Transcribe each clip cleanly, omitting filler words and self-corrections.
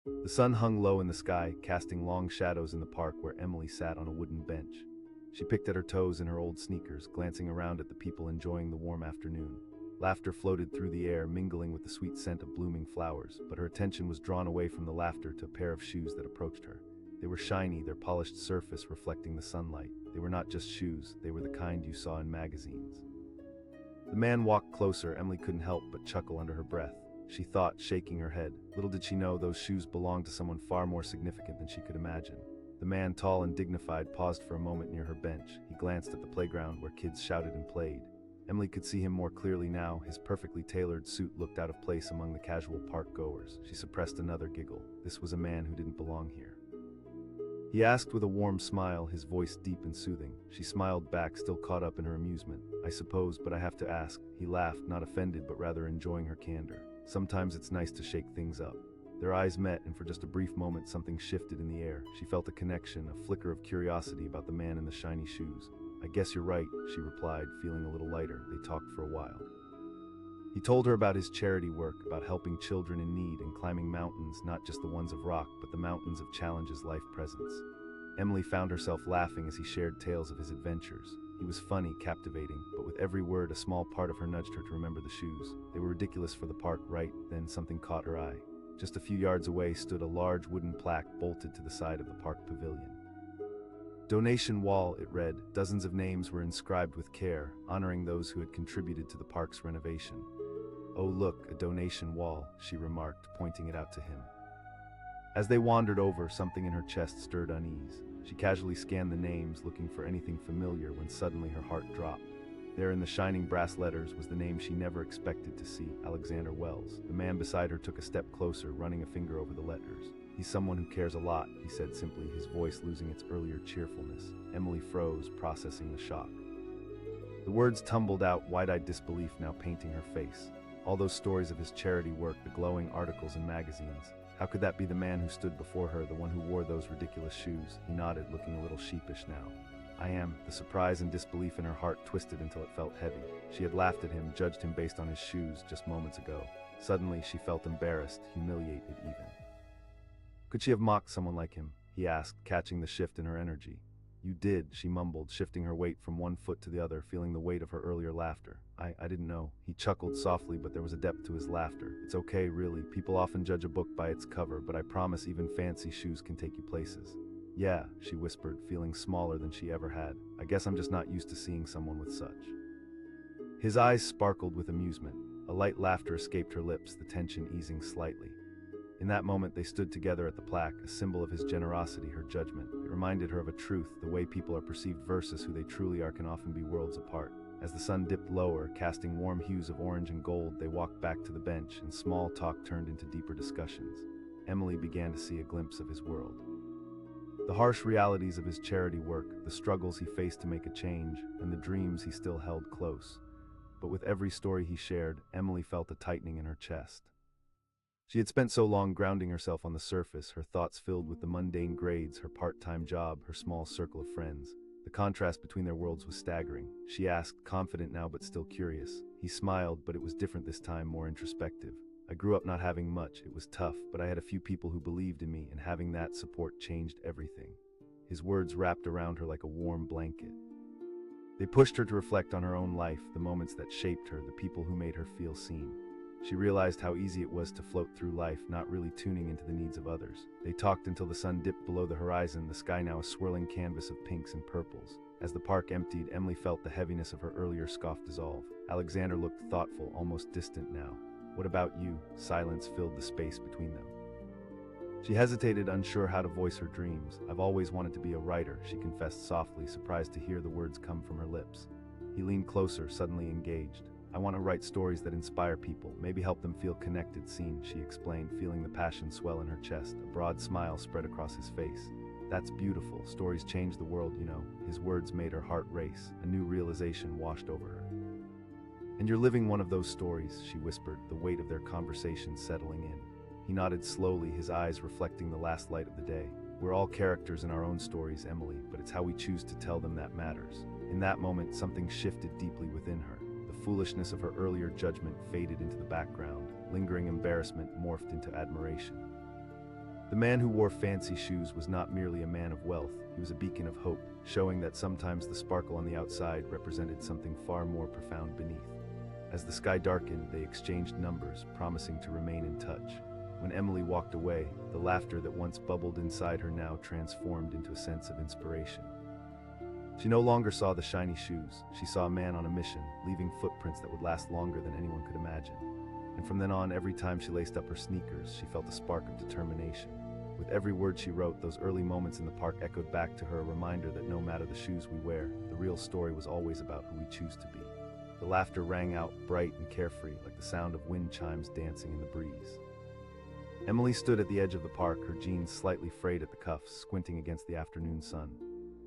The sun hung low in the sky, casting long shadows in the park where Emily sat on a wooden bench. She picked at her toes in her old sneakers, glancing around at the people enjoying the warm afternoon. Laughter floated through the air, mingling with the sweet scent of blooming flowers, but her attention was drawn away from the laughter to a pair of shoes that approached her. They were shiny, their polished surface reflecting the sunlight. They were not just shoes, they were the kind you saw in magazines. The man walked closer. Emily couldn't help but chuckle under her breath. She thought, shaking her head. Little did she know those shoes belonged to someone far more significant than she could imagine. The man, tall and dignified, paused for a moment near her bench. He glanced at the playground where kids shouted and played. Emily could see him more clearly now. His perfectly tailored suit looked out of place among the casual park goers. She suppressed another giggle. This was a man who didn't belong here. He asked with a warm smile, his voice deep and soothing. She smiled back, still caught up in her amusement. I suppose, but I have to ask. He laughed, not offended but rather enjoying her candor. Sometimes it's nice to shake things up. Their eyes met, and for just a brief moment something shifted in the air. She felt a connection, a flicker of curiosity about the man in the shiny shoes. I guess you're right, she replied, feeling a little lighter. They talked for a while. He told her about his charity work, about helping children in need and climbing mountains, not just the ones of rock, but the mountains of challenges life presents. Emily found herself laughing as he shared tales of his adventures. He was funny, captivating, but with every word a small part of her nudged her to remember the shoes. They were ridiculous for the park, right? Then something caught her eye. Just a few yards away stood a large wooden plaque bolted to the side of the park pavilion. Donation wall, it read. Dozens of names were inscribed with care, honoring those who had contributed to the park's renovation. Oh look, a donation wall, she remarked, pointing it out to him. As they wandered over, something in her chest stirred unease. She casually scanned the names, looking for anything familiar, when suddenly her heart dropped. There in the shining brass letters was the name she never expected to see, Alexander Wells. The man beside her took a step closer, running a finger over the letters. He's someone who cares a lot, he said simply, his voice losing its earlier cheerfulness. Emily froze, processing the shock. The words tumbled out, wide-eyed disbelief now painting her face. All those stories of his charity work, the glowing articles in magazines. How could that be the man who stood before her, the one who wore those ridiculous shoes? He nodded, looking a little sheepish now. I am. The surprise and disbelief in her heart twisted until it felt heavy. She had laughed at him, judged him based on his shoes just moments ago. Suddenly she felt embarrassed, humiliated even. Could she have mocked someone like him? He asked, catching the shift in her energy. You did, she mumbled, shifting her weight from one foot to the other, feeling the weight of her earlier laughter. I didn't know. He chuckled softly, but there was a depth to his laughter. It's okay, really. People often judge a book by its cover, but I promise even fancy shoes can take you places. Yeah, she whispered, feeling smaller than she ever had. I guess I'm just not used to seeing someone with such. His eyes sparkled with amusement. A light laughter escaped her lips, the tension easing slightly. In that moment they stood together at the plaque, a symbol of his generosity, her judgment. It reminded her of a truth: the way people are perceived versus who they truly are can often be worlds apart. As the sun dipped lower, casting warm hues of orange and gold, they walked back to the bench, and small talk turned into deeper discussions. Emily began to see a glimpse of his world. The harsh realities of his charity work, the struggles he faced to make a change, and the dreams he still held close. But with every story he shared, Emily felt a tightening in her chest. She had spent so long grounding herself on the surface, her thoughts filled with the mundane grades, her part-time job, her small circle of friends. The contrast between their worlds was staggering. She asked, confident now but still curious. He smiled, but it was different this time, more introspective. I grew up not having much. It was tough, but I had a few people who believed in me, and having that support changed everything. His words wrapped around her like a warm blanket. They pushed her to reflect on her own life, the moments that shaped her, the people who made her feel seen. She realized how easy it was to float through life, not really tuning into the needs of others. They talked until the sun dipped below the horizon, the sky now a swirling canvas of pinks and purples. As the park emptied, Emily felt the heaviness of her earlier scoff dissolve. Alexander looked thoughtful, almost distant now. What about you? Silence filled the space between them. She hesitated, unsure how to voice her dreams. I've always wanted to be a writer, she confessed softly, surprised to hear the words come from her lips. He leaned closer, suddenly engaged. I want to write stories that inspire people, maybe help them feel connected, seen, she explained, feeling the passion swell in her chest. A broad smile spread across his face. That's beautiful. Stories change the world, you know. His words made her heart race. A new realization washed over her. And you're living one of those stories, she whispered, the weight of their conversation settling in. He nodded slowly, his eyes reflecting the last light of the day. We're all characters in our own stories, Emily, but it's how we choose to tell them that matters. In that moment, something shifted deeply within her. The foolishness of her earlier judgment faded into the background. Lingering embarrassment morphed into admiration. The man who wore fancy shoes was not merely a man of wealth, he was a beacon of hope, showing that sometimes the sparkle on the outside represented something far more profound beneath. As the sky darkened, they exchanged numbers, promising to remain in touch. When Emily walked away, the laughter that once bubbled inside her now transformed into a sense of inspiration. She no longer saw the shiny shoes, she saw a man on a mission, leaving footprints that would last longer than anyone could imagine. And from then on, every time she laced up her sneakers, she felt a spark of determination. With every word she wrote, those early moments in the park echoed back to her, a reminder that no matter the shoes we wear, the real story was always about who we choose to be. The laughter rang out, bright and carefree, like the sound of wind chimes dancing in the breeze. Emily stood at the edge of the park, her jeans slightly frayed at the cuffs, squinting against the afternoon sun.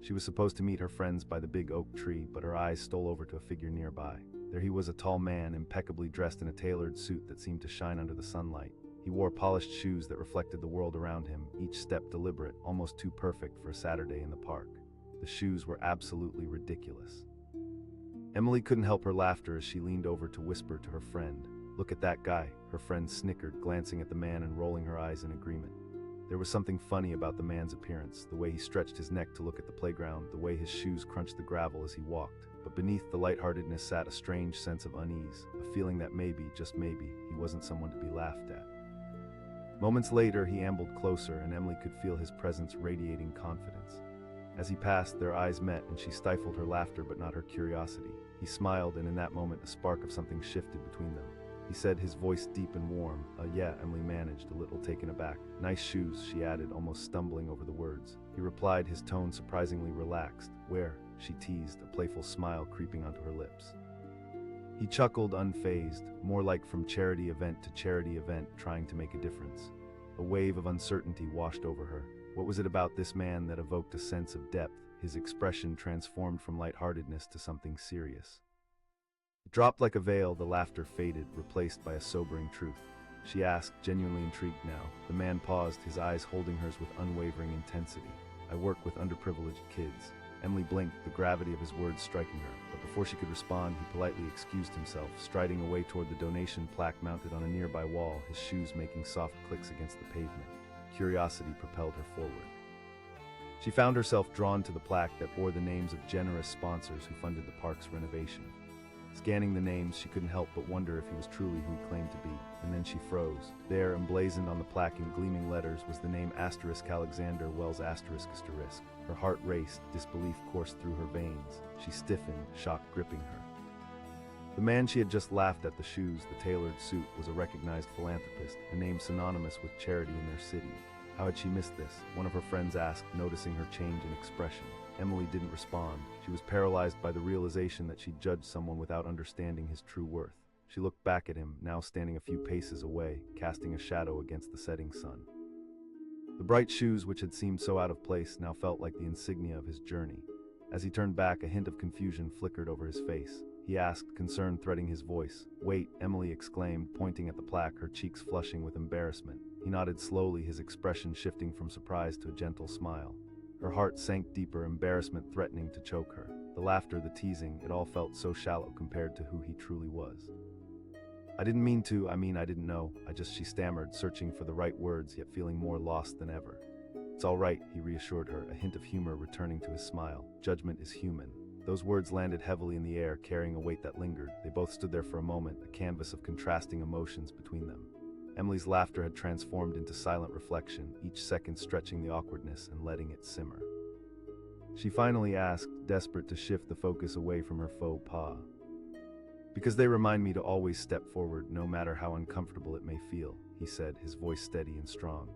She was supposed to meet her friends by the big oak tree, but her eyes stole over to a figure nearby. There he was, a tall man, impeccably dressed in a tailored suit that seemed to shine under the sunlight. He wore polished shoes that reflected the world around him, each step deliberate, almost too perfect for a Saturday in the park. The shoes were absolutely ridiculous. Emily couldn't help her laughter as she leaned over to whisper to her friend, "Look at that guy." Her friend snickered, glancing at the man and rolling her eyes in agreement. There was something funny about the man's appearance, the way he stretched his neck to look at the playground, the way his shoes crunched the gravel as he walked. But beneath the lightheartedness sat a strange sense of unease, a feeling that maybe, just maybe, he wasn't someone to be laughed at. Moments later, he ambled closer, and Emily could feel his presence radiating confidence. As he passed, their eyes met, and she stifled her laughter but not her curiosity. He smiled, and in that moment, a spark of something shifted between them. He said, his voice deep and warm. Yeah, Emily managed, a little taken aback. "Nice shoes," she added, almost stumbling over the words. He replied, his tone surprisingly relaxed. "Where?" she teased, a playful smile creeping onto her lips. He chuckled, unfazed, more like from charity event to charity event, trying to make a difference. A wave of uncertainty washed over her. What was it about this man that evoked a sense of depth? His expression transformed from lightheartedness to something serious. It dropped like a veil, the laughter faded, replaced by a sobering truth. She asked, genuinely intrigued now. The man paused, his eyes holding hers with unwavering intensity. "I work with underprivileged kids." Emily blinked, the gravity of his words striking her, but before she could respond, he politely excused himself, striding away toward the donation plaque mounted on a nearby wall, his shoes making soft clicks against the pavement. Curiosity propelled her forward. She found herself drawn to the plaque that bore the names of generous sponsors who funded the park's renovation. Scanning the names, she couldn't help but wonder if he was truly who he claimed to be, and then she froze. There, emblazoned on the plaque in gleaming letters, was the name Alexander Wells ***. Her heart raced, disbelief coursed through her veins. She stiffened, shock gripping her. The man she had just laughed at, the shoes, the tailored suit, was a recognized philanthropist, a name synonymous with charity in their city. How had she missed this? One of her friends asked, noticing her change in expression. Emily didn't respond. She was paralyzed by the realization that she'd judged someone without understanding his true worth. She looked back at him, now standing a few paces away, casting a shadow against the setting sun. The bright shoes, which had seemed so out of place, now felt like the insignia of his journey. As he turned back, a hint of confusion flickered over his face. He asked, concern threading his voice. "Wait," Emily exclaimed, pointing at the plaque, her cheeks flushing with embarrassment. He nodded slowly, his expression shifting from surprise to a gentle smile. Her heart sank deeper, embarrassment threatening to choke her. The laughter, the teasing, it all felt so shallow compared to who he truly was. "I didn't mean to, I didn't know. She stammered, searching for the right words, yet feeling more lost than ever. "It's all right," he reassured her, a hint of humor returning to his smile. "Judgment is human." Those words landed heavily in the air, carrying a weight that lingered. They both stood there for a moment, a canvas of contrasting emotions between them. Emily's laughter had transformed into silent reflection, each second stretching the awkwardness and letting it simmer. She finally asked, desperate to shift the focus away from her faux pas. "Because they remind me to always step forward, no matter how uncomfortable it may feel," he said, his voice steady and strong.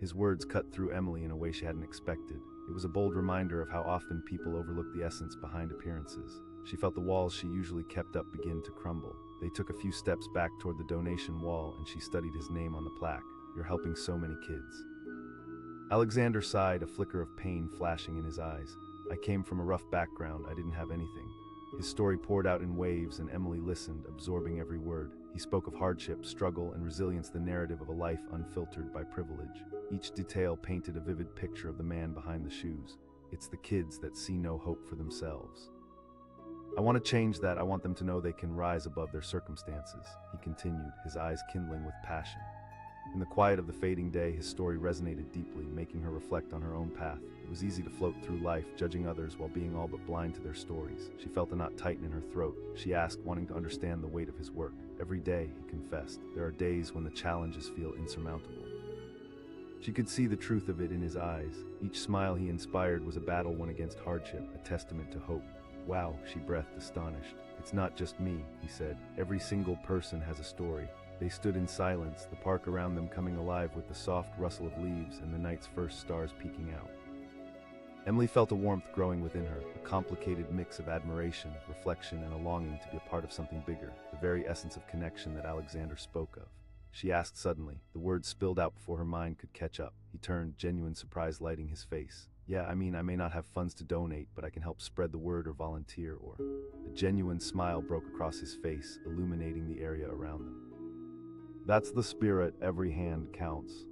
His words cut through Emily in a way she hadn't expected. It was a bold reminder of how often people overlook the essence behind appearances. She felt the walls she usually kept up begin to crumble. They took a few steps back toward the donation wall, and she studied his name on the plaque. "You're helping so many kids." Alexander sighed, a flicker of pain flashing in his eyes. "I came from a rough background, I didn't have anything." His story poured out in waves, and Emily listened, absorbing every word. He spoke of hardship, struggle, and resilience, the narrative of a life unfiltered by privilege. Each detail painted a vivid picture of the man behind the shoes. "It's the kids that see no hope for themselves. I want to change that. I want them to know they can rise above their circumstances," he continued, his eyes kindling with passion. In the quiet of the fading day, his story resonated deeply, making her reflect on her own path. It was easy to float through life, judging others while being all but blind to their stories. She felt a knot tighten in her throat. She asked, wanting to understand the weight of his work. Every day, he confessed, there are days when the challenges feel insurmountable. She could see the truth of it in his eyes. Each smile he inspired was a battle won against hardship, a testament to hope. Wow, she breathed, astonished. It's not just me, he said. Every single person has a story. They stood in silence, the park around them coming alive with the soft rustle of leaves and the night's first stars peeking out. Emily felt a warmth growing within her, a complicated mix of admiration, reflection, and a longing to be a part of something bigger, the very essence of connection that Alexander spoke of. She asked suddenly. The words spilled out before her mind could catch up. He turned, genuine surprise lighting his face. Yeah, I may not have funds to donate, but I can help spread the word or volunteer, or... A genuine smile broke across his face, illuminating the area around them. That's the spirit, every hand counts.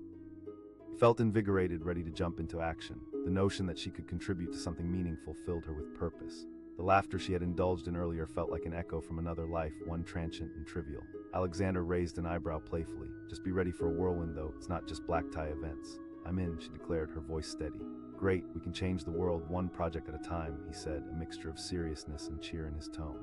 He felt invigorated, ready to jump into action. The notion that she could contribute to something meaningful filled her with purpose. The laughter she had indulged in earlier felt like an echo from another life, one transient and trivial. Alexander raised an eyebrow playfully. Just be ready for a whirlwind, though. It's not just black tie events. I'm in, she declared, her voice steady. Great, we can change the world one project at a time, he said, a mixture of seriousness and cheer in his tone.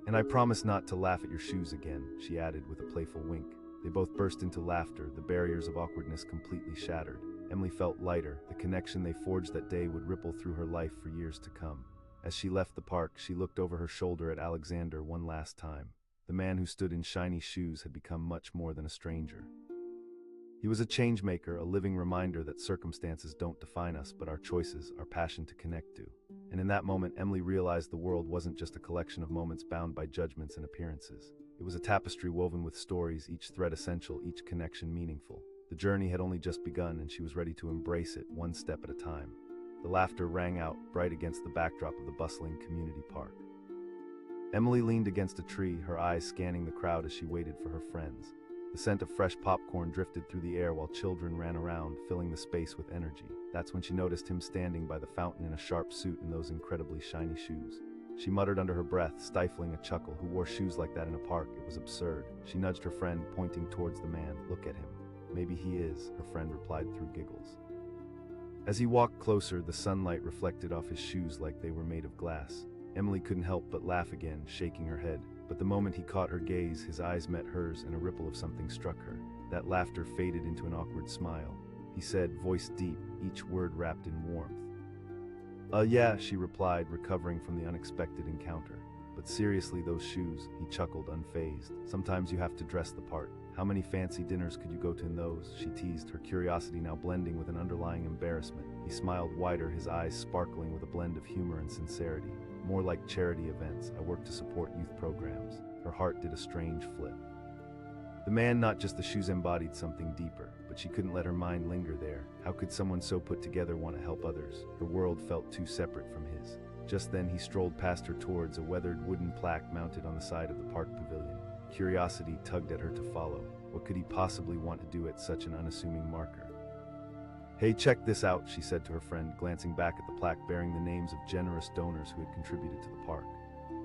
And I promise not to laugh at your shoes again, she added with a playful wink. They both burst into laughter, the barriers of awkwardness completely shattered. Emily felt lighter. The connection they forged that day would ripple through her life for years to come. As she left the park, she looked over her shoulder at Alexander one last time. The man who stood in shiny shoes had become much more than a stranger. He was a changemaker, a living reminder that circumstances don't define us, but our choices, our passion to connect do. And in that moment, Emily realized the world wasn't just a collection of moments bound by judgments and appearances. It was a tapestry woven with stories, each thread essential, each connection meaningful. The journey had only just begun, and she was ready to embrace it, one step at a time. The laughter rang out, bright against the backdrop of the bustling community park. Emily leaned against a tree, her eyes scanning the crowd as she waited for her friends. The scent of fresh popcorn drifted through the air while children ran around, filling the space with energy. That's when she noticed him standing by the fountain in a sharp suit and those incredibly shiny shoes. She muttered under her breath, stifling a chuckle. Who wore shoes like that in a park? It was absurd. She nudged her friend, pointing towards the man. Look at him. Maybe he is, her friend replied through giggles. As he walked closer, the sunlight reflected off his shoes like they were made of glass. Emily couldn't help but laugh again, shaking her head. But the moment he caught her gaze, his eyes met hers and a ripple of something struck her. That laughter faded into an awkward smile. He said, voice deep, each word wrapped in warmth. Yeah, she replied, recovering from the unexpected encounter. But seriously, those shoes, he chuckled, unfazed. Sometimes you have to dress the part. How many fancy dinners could you go to in those? She teased, her curiosity now blending with an underlying embarrassment. He smiled wider, his eyes sparkling with a blend of humor and sincerity. More like charity events. I work to support youth programs. Her heart did a strange flip. The man, not just the shoes, embodied something deeper, but she couldn't let her mind linger there. How could someone so put together want to help others? Her world felt too separate from his. Just then he strolled past her towards a weathered wooden plaque mounted on the side of the park pavilion. Curiosity tugged at her to follow. What could he possibly want to do at such an unassuming marker? Hey, check this out, she said to her friend, glancing back at the plaque bearing the names of generous donors who had contributed to the park.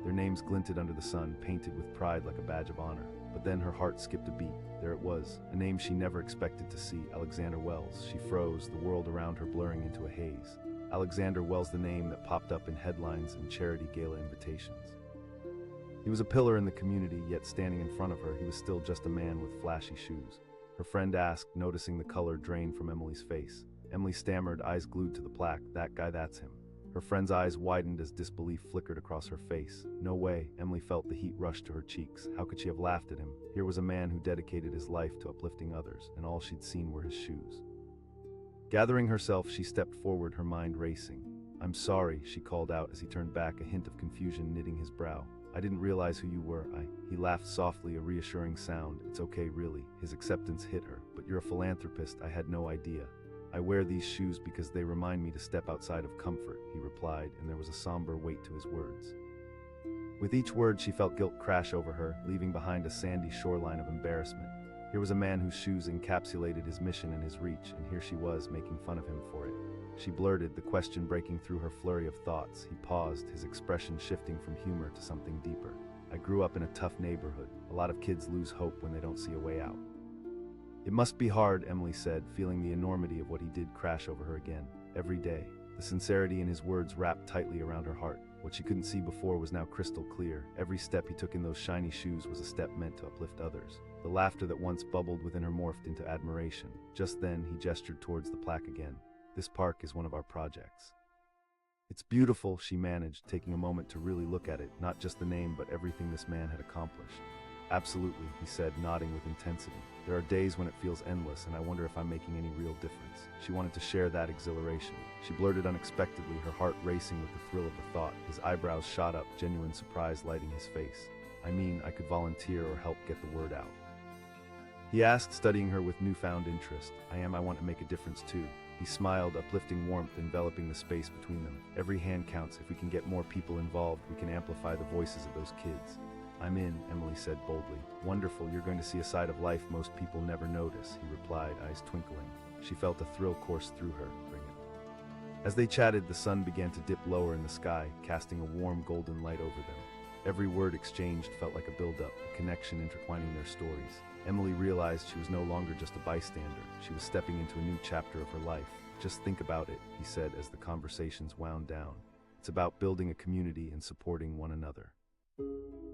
Their names glinted under the sun, painted with pride like a badge of honor. But then her heart skipped a beat. There it was, a name she never expected to see, Alexander Wells. She froze, the world around her blurring into a haze. Alexander Wells, the name that popped up in headlines and charity gala invitations. He was a pillar in the community, yet standing in front of her, he was still just a man with flashy shoes. Her friend asked, noticing the color drain from Emily's face. Emily stammered, eyes glued to the plaque. That guy, that's him. Her friend's eyes widened as disbelief flickered across her face. No way. Emily felt the heat rush to her cheeks. How could she have laughed at him? Here was a man who dedicated his life to uplifting others, and all she'd seen were his shoes. Gathering herself, she stepped forward, her mind racing. I'm sorry, she called out as he turned back, a hint of confusion knitting his brow. I didn't realize who you were. He laughed softly, a reassuring sound. It's okay, really. His acceptance hit her. But you're a philanthropist. I had no idea. I wear these shoes because they remind me to step outside of comfort, he replied, and there was a somber weight to his words. With each word, she felt guilt crash over her, leaving behind a sandy shoreline of embarrassment. Here was a man whose shoes encapsulated his mission and his reach, and here she was making fun of him for it. She blurted, the question breaking through her flurry of thoughts. He paused, his expression shifting from humor to something deeper. I grew up in a tough neighborhood. A lot of kids lose hope when they don't see a way out. It must be hard, Emily said, feeling the enormity of what he did crash over her again, every day. The sincerity in his words wrapped tightly around her heart. What she couldn't see before was now crystal clear. Every step he took in those shiny shoes was a step meant to uplift others. The laughter that once bubbled within her morphed into admiration. Just then, he gestured towards the plaque again. This park is one of our projects. It's beautiful, she managed, taking a moment to really look at it, not just the name, but everything this man had accomplished. Absolutely, he said, nodding with intensity. There are days when it feels endless, and I wonder if I'm making any real difference. She wanted to share that exhilaration. She blurted unexpectedly, her heart racing with the thrill of the thought. His eyebrows shot up, genuine surprise lighting his face. I mean, I could volunteer or help get the word out. He asked, studying her with newfound interest. I want to make a difference too. He smiled, uplifting warmth enveloping the space between them. Every hand counts. If we can get more people involved, we can amplify the voices of those kids. I'm in, Emily said boldly. Wonderful, you're going to see a side of life most people never notice, he replied, eyes twinkling. She felt a thrill course through her. Bring it. As they chatted, the sun began to dip lower in the sky, casting a warm golden light over them. Every word exchanged felt like a build-up, a connection intertwining their stories. Emily realized she was no longer just a bystander. She was stepping into a new chapter of her life. Just think about it, he said as the conversations wound down. It's about building a community and supporting one another.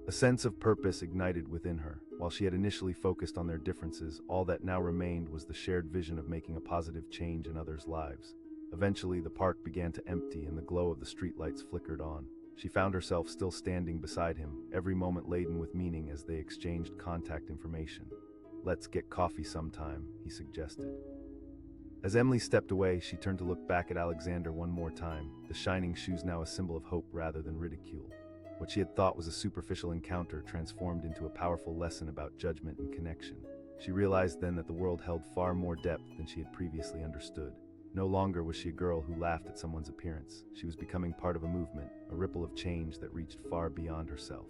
A sense of purpose ignited within her. While she had initially focused on their differences, all that now remained was the shared vision of making a positive change in others' lives. Eventually, the park began to empty and the glow of the streetlights flickered on. She found herself still standing beside him, every moment laden with meaning as they exchanged contact information. Let's get coffee sometime, he suggested. As Emily stepped away, she turned to look back at Alexander one more time, the shining shoes now a symbol of hope rather than ridicule. What she had thought was a superficial encounter transformed into a powerful lesson about judgment and connection. She realized then that the world held far more depth than she had previously understood. No longer was she a girl who laughed at someone's appearance. She was becoming part of a movement, a ripple of change that reached far beyond herself.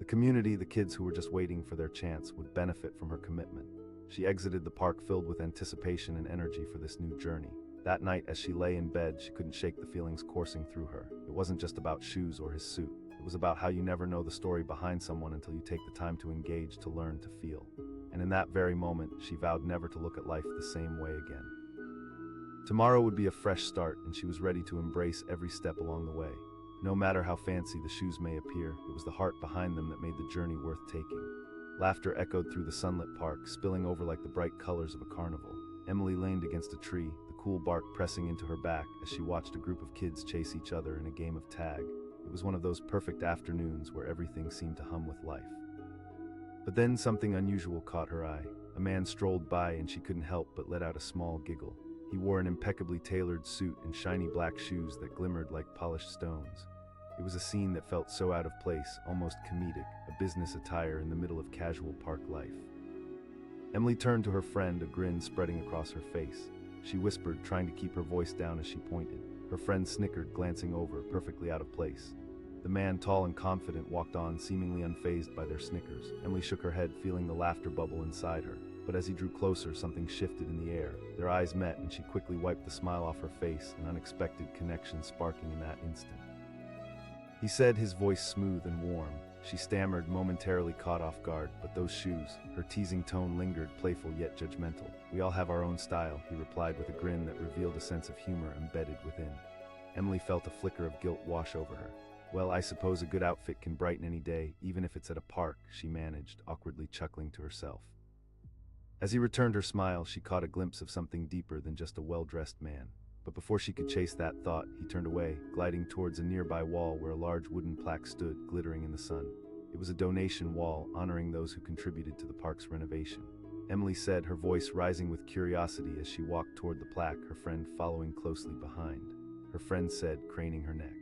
The community, the kids who were just waiting for their chance, would benefit from her commitment. She exited the park filled with anticipation and energy for this new journey. That night, as she lay in bed, she couldn't shake the feelings coursing through her. It wasn't just about shoes or his suit. It was about how you never know the story behind someone until you take the time to engage, to learn, to feel. And in that very moment, she vowed never to look at life the same way again. Tomorrow would be a fresh start, and she was ready to embrace every step along the way. No matter how fancy the shoes may appear, it was the heart behind them that made the journey worth taking. Laughter echoed through the sunlit park, spilling over like the bright colors of a carnival. Emily leaned against a tree, the cool bark pressing into her back as she watched a group of kids chase each other in a game of tag. It was one of those perfect afternoons where everything seemed to hum with life. But then something unusual caught her eye. A man strolled by and she couldn't help but let out a small giggle. He wore an impeccably tailored suit and shiny black shoes that glimmered like polished stones. It was a scene that felt so out of place, almost comedic, a business attire in the middle of casual park life. Emily turned to her friend, a grin spreading across her face. She whispered, trying to keep her voice down as she pointed. Her friend snickered, glancing over, perfectly out of place. The man, tall and confident, walked on, seemingly unfazed by their snickers. Emily shook her head, feeling the laughter bubble inside her. But as he drew closer, something shifted in the air. Their eyes met, and she quickly wiped the smile off her face, an unexpected connection sparking in that instant. He said, his voice smooth and warm. She stammered, momentarily caught off guard, but those shoes, her teasing tone lingered, playful yet judgmental. We all have our own style, he replied with a grin that revealed a sense of humor embedded within. Emily felt a flicker of guilt wash over her. Well, I suppose a good outfit can brighten any day, even if it's at a park, she managed, awkwardly chuckling to herself. As he returned her smile, she caught a glimpse of something deeper than just a well-dressed man. But before she could chase that thought, he turned away, gliding towards a nearby wall where a large wooden plaque stood, glittering in the sun. It was a donation wall, honoring those who contributed to the park's renovation. Emily said, her voice rising with curiosity as she walked toward the plaque, her friend following closely behind. Her friend said, craning her neck.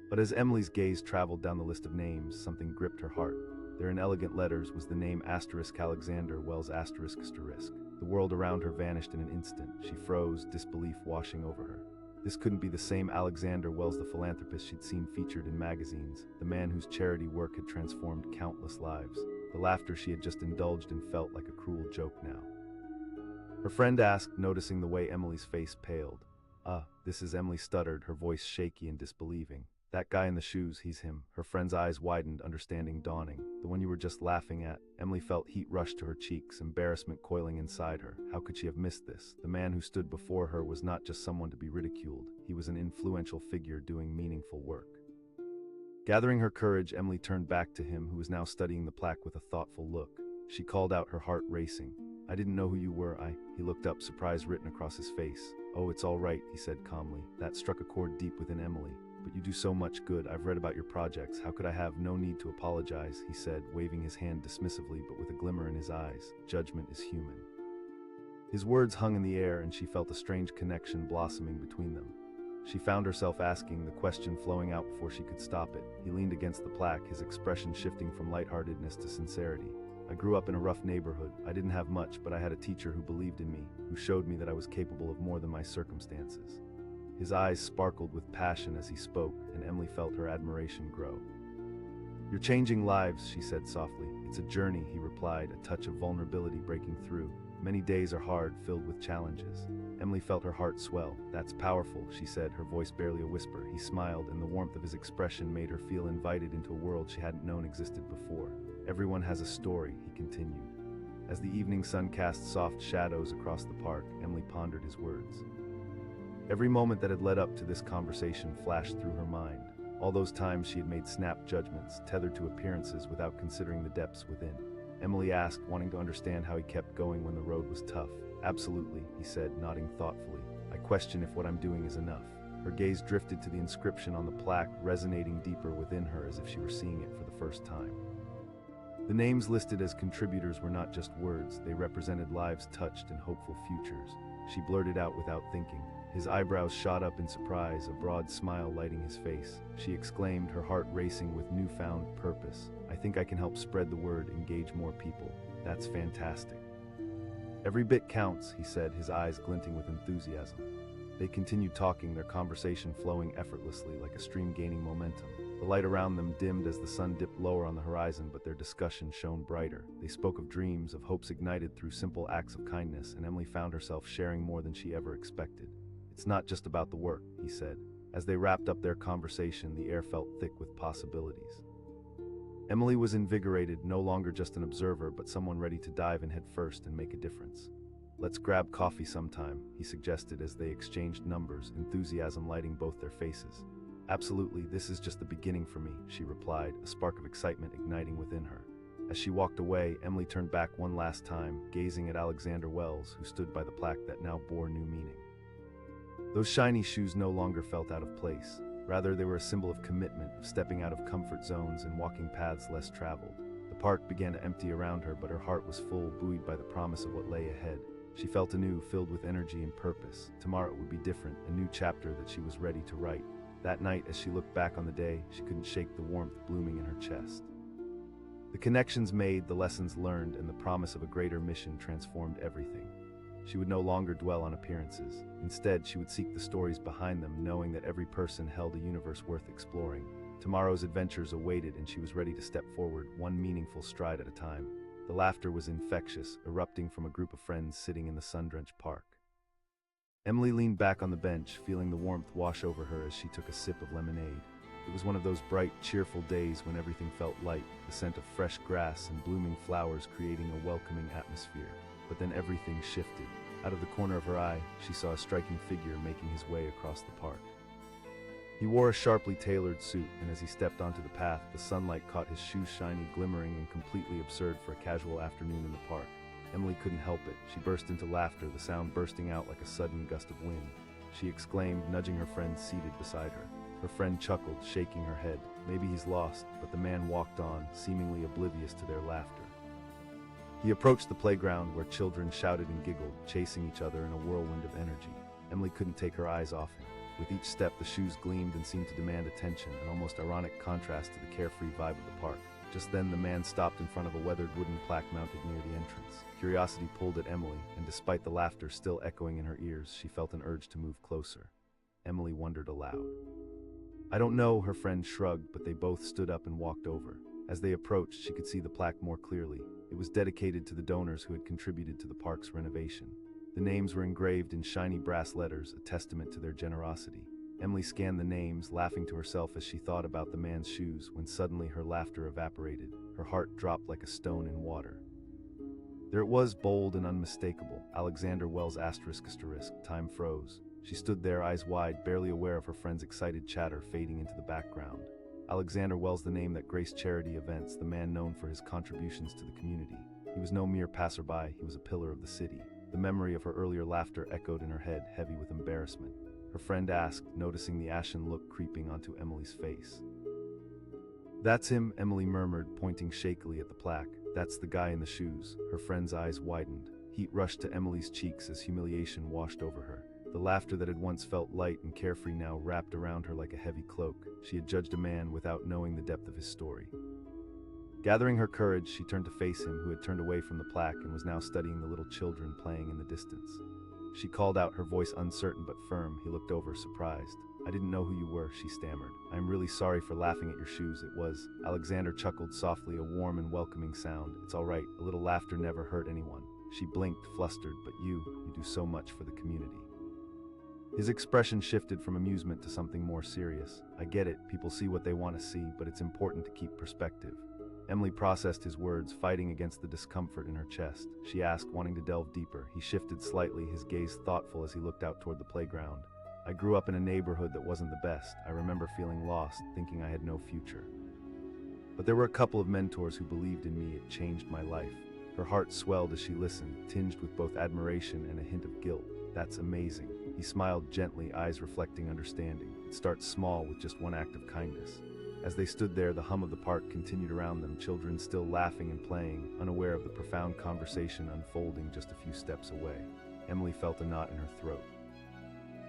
But as Emily's gaze traveled down the list of names, something gripped her heart. There in elegant letters was the name Alexander Wells ***. The world around her vanished in an instant. She froze, disbelief washing over her. This couldn't be the same Alexander Wells, the philanthropist she'd seen featured in magazines, the man whose charity work had transformed countless lives. The laughter she had just indulged in felt like a cruel joke now. Her friend asked, noticing the way Emily's face paled. This is Emily stuttered, her voice shaky and disbelieving. That guy in the shoes, he's him. Her friend's eyes widened, understanding dawning. The one you were just laughing at. Emily felt heat rush to her cheeks, embarrassment coiling inside her. How could she have missed this? The man who stood before her was not just someone to be ridiculed. He was an influential figure doing meaningful work. Gathering her courage, Emily turned back to him, who was now studying the plaque with a thoughtful look. She called out, her heart racing. "I didn't know who you were, He looked up, surprise written across his face. "Oh, it's all right," he said calmly. That struck a chord deep within Emily. "But you do so much good. I've read about your projects. How could I have? No need to apologize," he said, waving his hand dismissively but with a glimmer in his eyes. Judgment is human. His words hung in the air, and she felt a strange connection blossoming between them. She found herself asking, the question flowing out before she could stop it. He leaned against the plaque, his expression shifting from lightheartedness to sincerity. "I grew up in a rough neighborhood. I didn't have much, but I had a teacher who believed in me, who showed me that I was capable of more than my circumstances." His eyes sparkled with passion as he spoke, and Emily felt her admiration grow. "You're changing lives," she said softly. "It's a journey," he replied, a touch of vulnerability breaking through. "Many days are hard, filled with challenges." Emily felt her heart swell. "That's powerful," she said, her voice barely a whisper. He smiled, and the warmth of his expression made her feel invited into a world she hadn't known existed before. "Everyone has a story," he continued. As the evening sun cast soft shadows across the park, Emily pondered his words. Every moment that had led up to this conversation flashed through her mind. All those times she had made snap judgments, tethered to appearances without considering the depths within. Emily asked, wanting to understand how he kept going when the road was tough. "Absolutely," he said, nodding thoughtfully. "I question if what I'm doing is enough." Her gaze drifted to the inscription on the plaque, resonating deeper within her as if she were seeing it for the first time. The names listed as contributors were not just words, they represented lives touched and hopeful futures. She blurted out without thinking. His eyebrows shot up in surprise, a broad smile lighting his face. She exclaimed, her heart racing with newfound purpose. "I think I can help spread the word, engage more people. That's fantastic." "Every bit counts," he said, his eyes glinting with enthusiasm. They continued talking, their conversation flowing effortlessly like a stream gaining momentum. The light around them dimmed as the sun dipped lower on the horizon, but their discussion shone brighter. They spoke of dreams, of hopes ignited through simple acts of kindness, and Emily found herself sharing more than she ever expected. "It's not just about the work," he said. As they wrapped up their conversation, the air felt thick with possibilities. Emily was invigorated, no longer just an observer, but someone ready to dive in head first and make a difference. "Let's grab coffee sometime," he suggested as they exchanged numbers, enthusiasm lighting both their faces. "Absolutely, this is just the beginning for me," she replied, a spark of excitement igniting within her. As she walked away, Emily turned back one last time, gazing at Alexander Wells, who stood by the plaque that now bore new meaning. Those shiny shoes no longer felt out of place. Rather, they were a symbol of commitment, of stepping out of comfort zones and walking paths less traveled. The park began to empty around her, but her heart was full, buoyed by the promise of what lay ahead. She felt anew, filled with energy and purpose. Tomorrow would be different, a new chapter that she was ready to write. That night, as she looked back on the day, she couldn't shake the warmth blooming in her chest. The connections made, the lessons learned, and the promise of a greater mission transformed everything. She would no longer dwell on appearances. Instead, she would seek the stories behind them, knowing that every person held a universe worth exploring. Tomorrow's adventures awaited, and she was ready to step forward, one meaningful stride at a time. The laughter was infectious, erupting from a group of friends sitting in the sun-drenched park. Emily leaned back on the bench, feeling the warmth wash over her as she took a sip of lemonade. It was one of those bright, cheerful days when everything felt light, the scent of fresh grass and blooming flowers creating a welcoming atmosphere. But then everything shifted. Out of the corner of her eye, she saw a striking figure making his way across the park. He wore a sharply tailored suit, and as he stepped onto the path, the sunlight caught his shoes shiny, glimmering, and completely absurd for a casual afternoon in the park. Emily couldn't help it. She burst into laughter, the sound bursting out like a sudden gust of wind. She exclaimed, nudging her friend seated beside her. Her friend chuckled, shaking her head. Maybe he's lost, but the man walked on, seemingly oblivious to their laughter. He approached the playground where children shouted and giggled, chasing each other in a whirlwind of energy. Emily couldn't take her eyes off him. With each step, the shoes gleamed and seemed to demand attention, an almost ironic contrast to the carefree vibe of the park. Just then, the man stopped in front of a weathered wooden plaque mounted near the entrance. Curiosity pulled at Emily, and despite the laughter still echoing in her ears, she felt an urge to move closer. Emily wondered aloud. "I don't know," her friend shrugged, but they both stood up and walked over. As they approached, she could see the plaque more clearly. It was dedicated to the donors who had contributed to the park's renovation. The names were engraved in shiny brass letters, a testament to their generosity. Emily scanned the names, laughing to herself as she thought about the man's shoes, when suddenly her laughter evaporated. Her heart dropped like a stone in water. There it was, bold and unmistakable. Alexander Wells ***. Time froze. She stood there, eyes wide, barely aware of her friend's excited chatter fading into the background. Alexander Wells, the name that graced charity events, the man known for his contributions to the community. He was no mere passerby, he was a pillar of the city. The memory of her earlier laughter echoed in her head, heavy with embarrassment. Her friend asked, noticing the ashen look creeping onto Emily's face. "That's him," Emily murmured, pointing shakily at the plaque. "That's the guy in the shoes." Her friend's eyes widened. Heat rushed to Emily's cheeks as humiliation washed over her. The laughter that had once felt light and carefree now wrapped around her like a heavy cloak. She had judged a man without knowing the depth of his story. Gathering her courage, she turned to face him, who had turned away from the plaque and was now studying the little children playing in the distance. She called out, her voice uncertain but firm. He looked over, surprised. "I didn't know who you were," she stammered. "I am really sorry for laughing at your shoes. It was..." Alexander chuckled softly, a warm and welcoming sound. "It's all right. A little laughter never hurt anyone." She blinked, flustered. "But you do so much for the community." His expression shifted from amusement to something more serious. "I get it. People see what they want to see, but it's important to keep perspective." Emily processed his words, fighting against the discomfort in her chest. She asked, wanting to delve deeper. He shifted slightly, his gaze thoughtful as he looked out toward the playground. "I grew up in a neighborhood that wasn't the best. I remember feeling lost, thinking I had no future. But there were a couple of mentors who believed in me. It changed my life." Her heart swelled as she listened, tinged with both admiration and a hint of guilt. "That's amazing." He smiled gently, eyes reflecting understanding. "It starts small with just one act of kindness." As they stood there, the hum of the park continued around them, children still laughing and playing, unaware of the profound conversation unfolding just a few steps away. Emily felt a knot in her throat.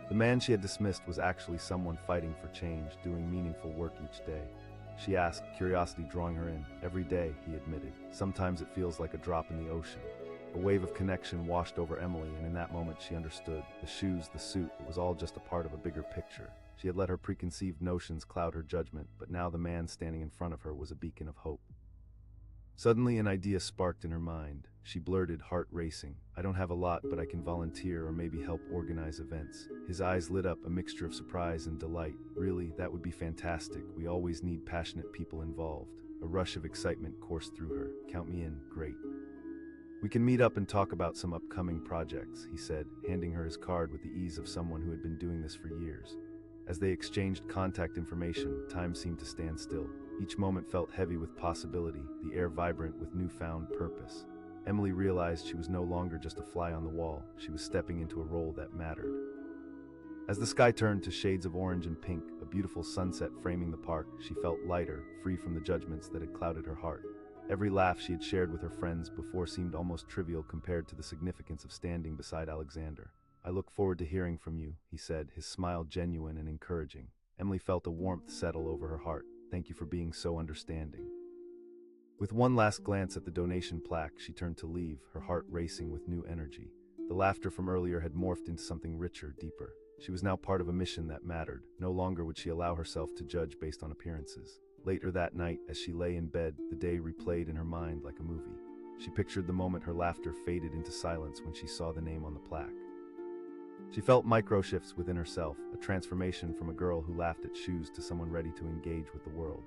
The man she had dismissed was actually someone fighting for change, doing meaningful work each day. She asked, curiosity drawing her in. "Every day," he admitted. "Sometimes it feels like a drop in the ocean." A wave of connection washed over Emily, and in that moment she understood. The shoes, the suit, it was all just a part of a bigger picture. She had let her preconceived notions cloud her judgment, but now the man standing in front of her was a beacon of hope. Suddenly an idea sparked in her mind. She blurted, heart racing, "I don't have a lot, but I can volunteer or maybe help organize events." His eyes lit up, a mixture of surprise and delight. "Really? That would be fantastic. We always need passionate people involved." A rush of excitement coursed through her. "Count me in." "Great. We can meet up and talk about some upcoming projects," he said, handing her his card with the ease of someone who had been doing this for years. As they exchanged contact information, time seemed to stand still. Each moment felt heavy with possibility, the air vibrant with newfound purpose. Emily realized she was no longer just a fly on the wall. She was stepping into a role that mattered. As the sky turned to shades of orange and pink, a beautiful sunset framing the park, she felt lighter, free from the judgments that had clouded her heart. Every laugh she had shared with her friends before seemed almost trivial compared to the significance of standing beside Alexander. "I look forward to hearing from you," he said, his smile genuine and encouraging. Emily felt a warmth settle over her heart. "Thank you for being so understanding." With one last glance at the donation plaque, she turned to leave, her heart racing with new energy. The laughter from earlier had morphed into something richer, deeper. She was now part of a mission that mattered. No longer would she allow herself to judge based on appearances. Later that night, as she lay in bed, the day replayed in her mind like a movie. She pictured the moment her laughter faded into silence when she saw the name on the plaque. She felt micro-shifts within herself, a transformation from a girl who laughed at shoes to someone ready to engage with the world.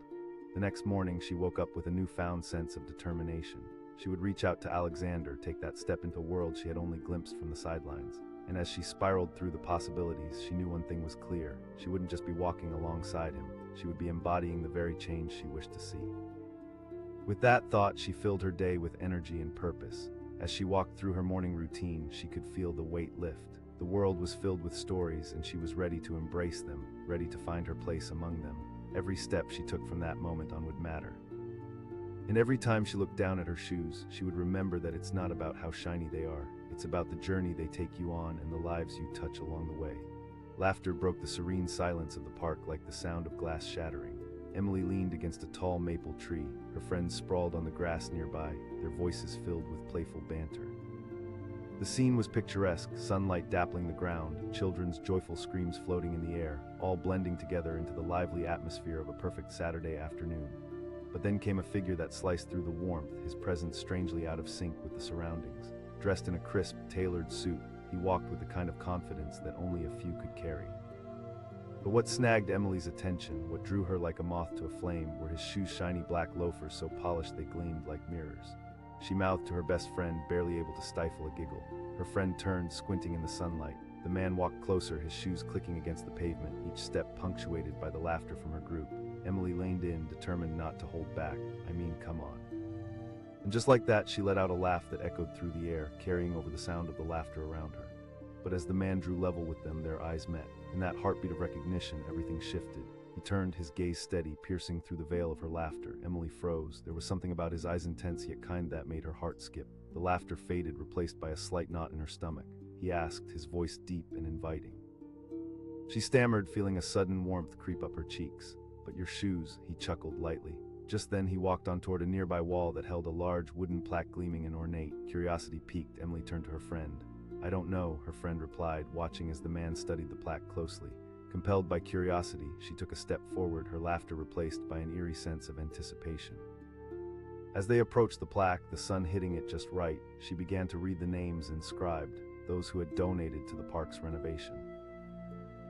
The next morning, she woke up with a newfound sense of determination. She would reach out to Alexander, take that step into a world she had only glimpsed from the sidelines. And as she spiraled through the possibilities, she knew one thing was clear. She wouldn't just be walking alongside him. She would be embodying the very change she wished to see. With that thought, she filled her day with energy and purpose. As she walked through her morning routine, she could feel the weight lift. The world was filled with stories, and she was ready to embrace them, ready to find her place among them. Every step she took from that moment on would matter. And every time she looked down at her shoes, she would remember that it's not about how shiny they are. It's about the journey they take you on and the lives you touch along the way. Laughter broke the serene silence of the park like the sound of glass shattering. Emily leaned against a tall maple tree. Her friends sprawled on the grass nearby, their voices filled with playful banter. The scene was picturesque, sunlight dappling the ground, children's joyful screams floating in the air, all blending together into the lively atmosphere of a perfect Saturday afternoon. But then came a figure that sliced through the warmth, his presence strangely out of sync with the surroundings. Dressed in a crisp, tailored suit, he walked with the kind of confidence that only a few could carry. But what snagged Emily's attention, what drew her like a moth to a flame, were his shoes' shiny black loafers so polished they gleamed like mirrors. She mouthed to her best friend, barely able to stifle a giggle. Her friend turned, squinting in the sunlight. The man walked closer, his shoes clicking against the pavement, each step punctuated by the laughter from her group. Emily leaned in, determined not to hold back. I mean, come on. And just like that, she let out a laugh that echoed through the air, carrying over the sound of the laughter around her. But as the man drew level with them, their eyes met. In that heartbeat of recognition, everything shifted. He turned, his gaze steady, piercing through the veil of her laughter. Emily froze. There was something about his eyes, intense yet kind, that made her heart skip. The laughter faded, replaced by a slight knot in her stomach. He asked, his voice deep and inviting. She stammered, feeling a sudden warmth creep up her cheeks. But your shoes, he chuckled lightly. Just then he walked on toward a nearby wall that held a large wooden plaque gleaming and ornate. Curiosity piqued, Emily turned to her friend. I don't know, her friend replied, watching as the man studied the plaque closely. Compelled by curiosity, she took a step forward, her laughter replaced by an eerie sense of anticipation. As they approached the plaque, the sun hitting it just right, she began to read the names inscribed, those who had donated to the park's renovation.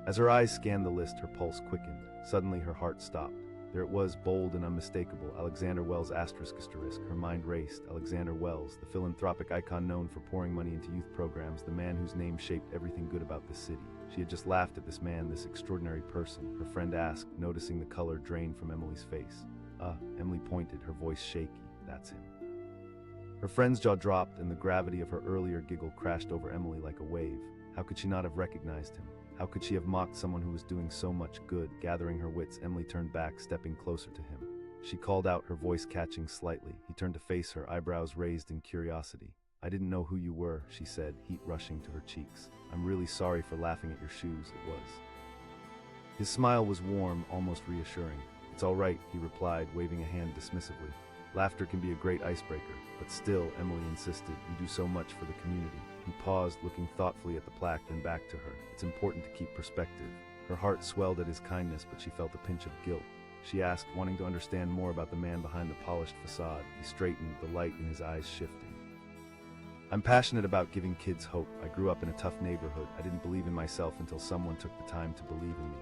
As her eyes scanned the list, her pulse quickened. Suddenly her heart stopped. There it was, bold and unmistakable, Alexander Wells ***. Her mind raced. Alexander Wells, the philanthropic icon known for pouring money into youth programs, the man whose name shaped everything good about the city. She had just laughed at this man, this extraordinary person, her friend asked, noticing the color drain from Emily's face. Emily pointed, her voice shaky. That's him. Her friend's jaw dropped, and the gravity of her earlier giggle crashed over Emily like a wave. How could she not have recognized him? How could she have mocked someone who was doing so much good? Gathering her wits, Emily turned back, stepping closer to him. She called out, her voice catching slightly. He turned to face her, eyebrows raised in curiosity. I didn't know who you were, she said, heat rushing to her cheeks. I'm really sorry for laughing at your shoes, it was. His smile was warm, almost reassuring. It's all right, he replied, waving a hand dismissively. Laughter can be a great icebreaker, but still, Emily insisted, you do so much for the community. He paused, looking thoughtfully at the plaque, then back to her. It's important to keep perspective. Her heart swelled at his kindness, but she felt a pinch of guilt. She asked, wanting to understand more about the man behind the polished facade. He straightened, the light in his eyes shifting. I'm passionate about giving kids hope. I grew up in a tough neighborhood. I didn't believe in myself until someone took the time to believe in me.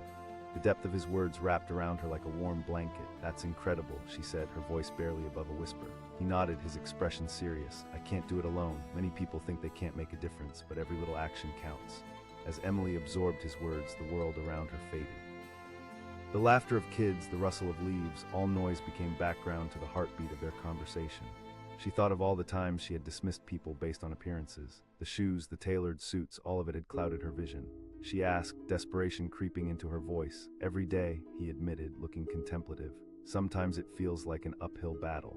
The depth of his words wrapped around her like a warm blanket. That's incredible, she said, her voice barely above a whisper. He nodded, his expression serious. I can't do it alone. Many people think they can't make a difference, but every little action counts. As Emily absorbed his words, the world around her faded. The laughter of kids, the rustle of leaves, all noise became background to the heartbeat of their conversation. She thought of all the times she had dismissed people based on appearances. The shoes, the tailored suits, all of it had clouded her vision. She asked, desperation creeping into her voice. Every day, he admitted, looking contemplative. Sometimes it feels like an uphill battle.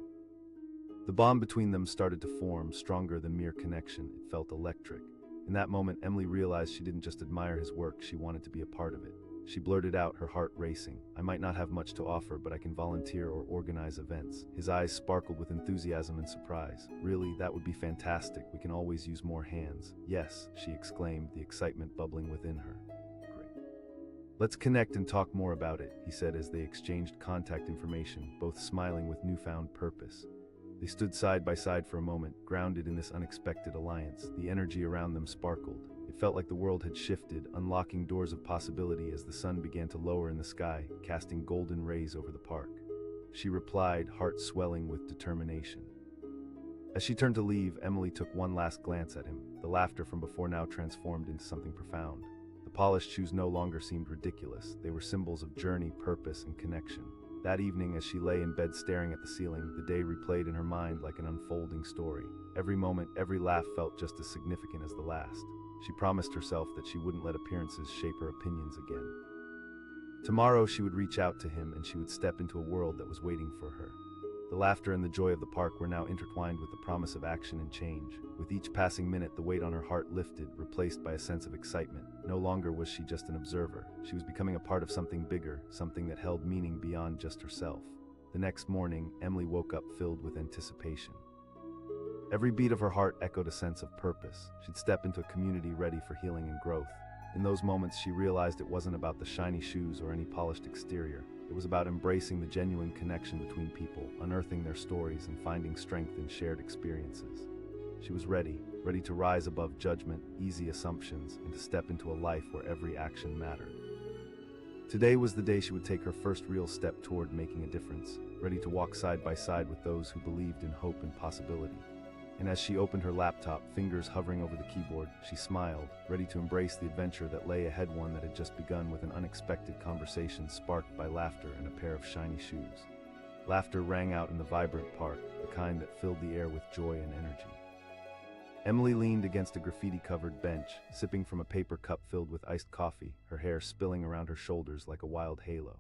The bond between them started to form, stronger than mere connection. It felt electric. In that moment, Emily realized she didn't just admire his work, she wanted to be a part of it. She blurted out, her heart racing. I might not have much to offer, but I can volunteer or organize events. His eyes sparkled with enthusiasm and surprise. Really, that would be fantastic. We can always use more hands. Yes, she exclaimed, the excitement bubbling within her. Great. Let's connect and talk more about it, he said as they exchanged contact information, both smiling with newfound purpose. They stood side by side for a moment, grounded in this unexpected alliance. The energy around them sparkled. It felt like the world had shifted, unlocking doors of possibility as the sun began to lower in the sky, casting golden rays over the park. She replied, heart swelling with determination. As she turned to leave, Emily took one last glance at him. The laughter from before now transformed into something profound. The polished shoes no longer seemed ridiculous. They were symbols of journey, purpose, and connection. That evening, as she lay in bed staring at the ceiling, the day replayed in her mind like an unfolding story. Every moment, every laugh felt just as significant as the last. She promised herself that she wouldn't let appearances shape her opinions again. Tomorrow she would reach out to him and she would step into a world that was waiting for her. The laughter and the joy of the park were now intertwined with the promise of action and change. With each passing minute, the weight on her heart lifted, replaced by a sense of excitement. No longer was she just an observer. She was becoming a part of something bigger, something that held meaning beyond just herself. The next morning, Emily woke up filled with anticipation. Every beat of her heart echoed a sense of purpose. She'd step into a community ready for healing and growth. In those moments, she realized it wasn't about the shiny shoes or any polished exterior. It was about embracing the genuine connection between people, unearthing their stories, and finding strength in shared experiences. She was ready to rise above judgment, easy assumptions, and to step into a life where every action mattered. Today was the day she would take her first real step toward making a difference, ready to walk side by side with those who believed in hope and possibility. And as she opened her laptop, fingers hovering over the keyboard, she smiled, ready to embrace the adventure that lay ahead, one that had just begun with an unexpected conversation sparked by laughter and a pair of shiny shoes. Laughter rang out in the vibrant park, the kind that filled the air with joy and energy. Emily leaned against a graffiti-covered bench, sipping from a paper cup filled with iced coffee, her hair spilling around her shoulders like a wild halo.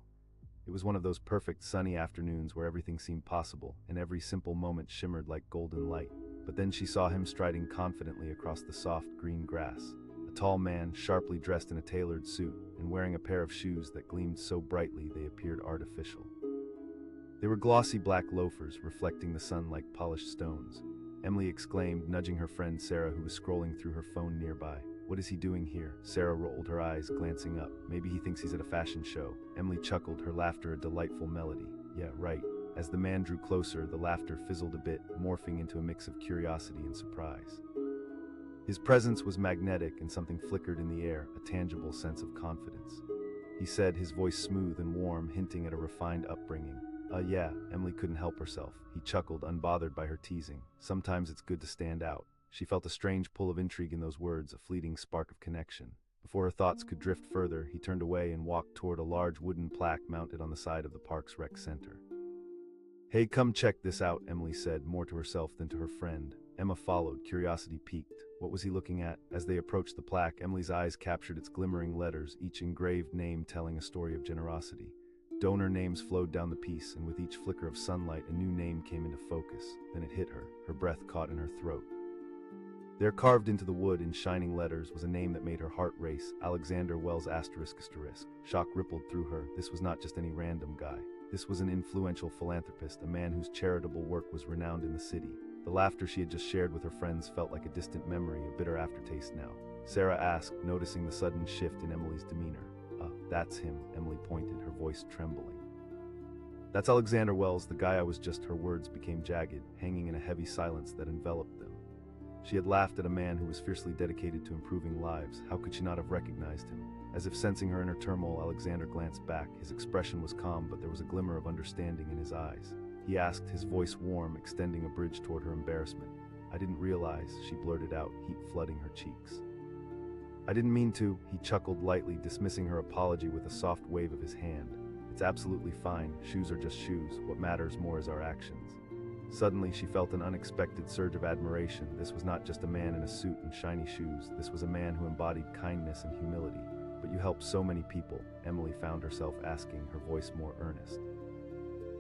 It was one of those perfect sunny afternoons where everything seemed possible, and every simple moment shimmered like golden light. But then she saw him striding confidently across the soft green grass. A tall man, sharply dressed in a tailored suit, and wearing a pair of shoes that gleamed so brightly they appeared artificial. They were glossy black loafers, reflecting the sun like polished stones. Emily exclaimed, nudging her friend Sarah, who was scrolling through her phone nearby. "What is he doing here?" Sarah rolled her eyes, glancing up. "Maybe he thinks he's at a fashion show." Emily chuckled, her laughter a delightful melody. "Yeah, right." As the man drew closer, the laughter fizzled a bit, morphing into a mix of curiosity and surprise. His presence was magnetic, and something flickered in the air, a tangible sense of confidence. He said, his voice smooth and warm, hinting at a refined upbringing. Yeah," Emily couldn't help herself. He chuckled, unbothered by her teasing. "Sometimes it's good to stand out." She felt a strange pull of intrigue in those words, a fleeting spark of connection. Before her thoughts could drift further, he turned away and walked toward a large wooden plaque mounted on the side of the park's rec center. "Hey, come check this out," Emily said, more to herself than to her friend. Emma followed, curiosity piqued. What was he looking at? As they approached the plaque, Emily's eyes captured its glimmering letters, each engraved name telling a story of generosity. Donor names flowed down the piece, and with each flicker of sunlight, a new name came into focus. Then it hit her, her breath caught in her throat. There, carved into the wood in shining letters, was a name that made her heart race: Alexander Wells ****. Shock rippled through her. This was not just any random guy. This was an influential philanthropist, a man whose charitable work was renowned in the city. The laughter she had just shared with her friends felt like a distant memory, a bitter aftertaste now. Sarah asked, noticing the sudden shift in Emily's demeanor. That's him," Emily pointed, her voice trembling. "That's Alexander Wells, the guy I was just..." Her words became jagged, hanging in a heavy silence that enveloped them. She had laughed at a man who was fiercely dedicated to improving lives. How could she not have recognized him? As if sensing her inner turmoil, Alexander glanced back. His expression was calm, but there was a glimmer of understanding in his eyes. He asked, his voice warm, extending a bridge toward her embarrassment. "I didn't realize," she blurted out, heat flooding her cheeks. "I didn't mean to," he chuckled lightly, dismissing her apology with a soft wave of his hand. "It's absolutely fine. Shoes are just shoes. What matters more is our actions." Suddenly, she felt an unexpected surge of admiration. This was not just a man in a suit and shiny shoes. This was a man who embodied kindness and humility. "But you help so many people," Emily found herself asking, her voice more earnest.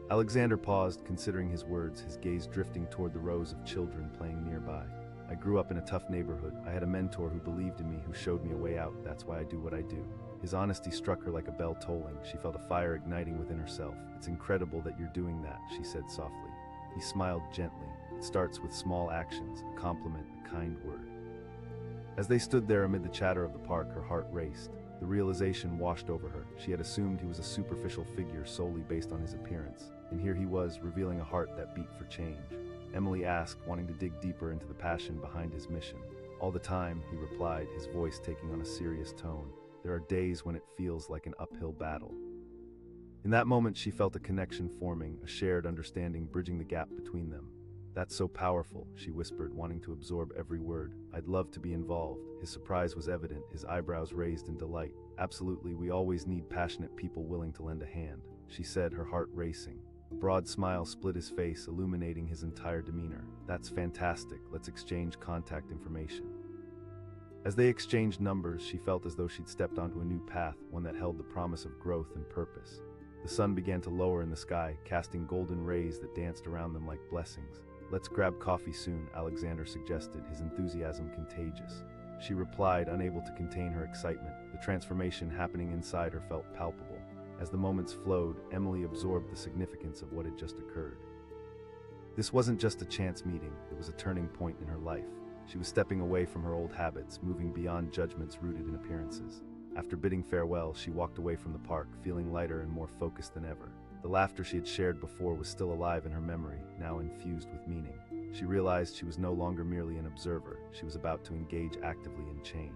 Alexander paused, considering his words, his gaze drifting toward the rows of children playing nearby. "I grew up in a tough neighborhood. I had a mentor who believed in me, who showed me a way out. That's why I do what I do." His honesty struck her like a bell tolling. She felt a fire igniting within herself. "It's incredible that you're doing that," she said softly. He smiled gently. "It starts with small actions, a compliment, a kind word." As they stood there amid the chatter of the park, her heart raced. The realization washed over her. She had assumed he was a superficial figure solely based on his appearance, and here he was, revealing a heart that beat for change. Emily asked, wanting to dig deeper into the passion behind his mission. "All the time," he replied, his voice taking on a serious tone. "There are days when it feels like an uphill battle." In that moment, she felt a connection forming, a shared understanding bridging the gap between them. "That's so powerful," she whispered, wanting to absorb every word. "I'd love to be involved." His surprise was evident, his eyebrows raised in delight. "Absolutely, we always need passionate people willing to lend a hand," she said, her heart racing. A broad smile split his face, illuminating his entire demeanor. "That's fantastic. Let's exchange contact information." As they exchanged numbers, she felt as though she'd stepped onto a new path, one that held the promise of growth and purpose. The sun began to lower in the sky, casting golden rays that danced around them like blessings. "Let's grab coffee soon," Alexander suggested, his enthusiasm contagious. She replied, unable to contain her excitement. The transformation happening inside her felt palpable. As the moments flowed, Emily absorbed the significance of what had just occurred. This wasn't just a chance meeting, it was a turning point in her life. She was stepping away from her old habits, moving beyond judgments rooted in appearances. After bidding farewell, she walked away from the park, feeling lighter and more focused than ever. The laughter she had shared before was still alive in her memory, now infused with meaning. She realized she was no longer merely an observer, she was about to engage actively in change.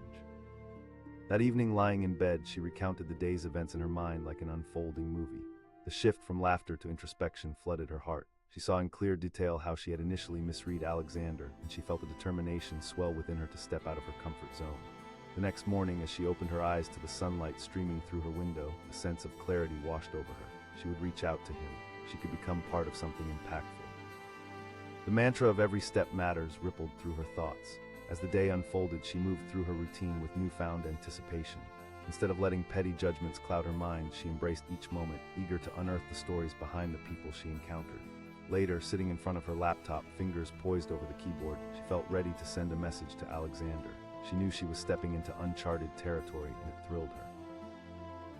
That evening, lying in bed, she recounted the day's events in her mind like an unfolding movie. The shift from laughter to introspection flooded her heart. She saw in clear detail how she had initially misread Alexander, and she felt a determination swell within her to step out of her comfort zone. The next morning, as she opened her eyes to the sunlight streaming through her window, a sense of clarity washed over her. She would reach out to him. She could become part of something impactful. The mantra of every step matters rippled through her thoughts. As the day unfolded, she moved through her routine with newfound anticipation. Instead of letting petty judgments cloud her mind, she embraced each moment, eager to unearth the stories behind the people she encountered. Later, sitting in front of her laptop, fingers poised over the keyboard, she felt ready to send a message to Alexander. She knew she was stepping into uncharted territory, and it thrilled her.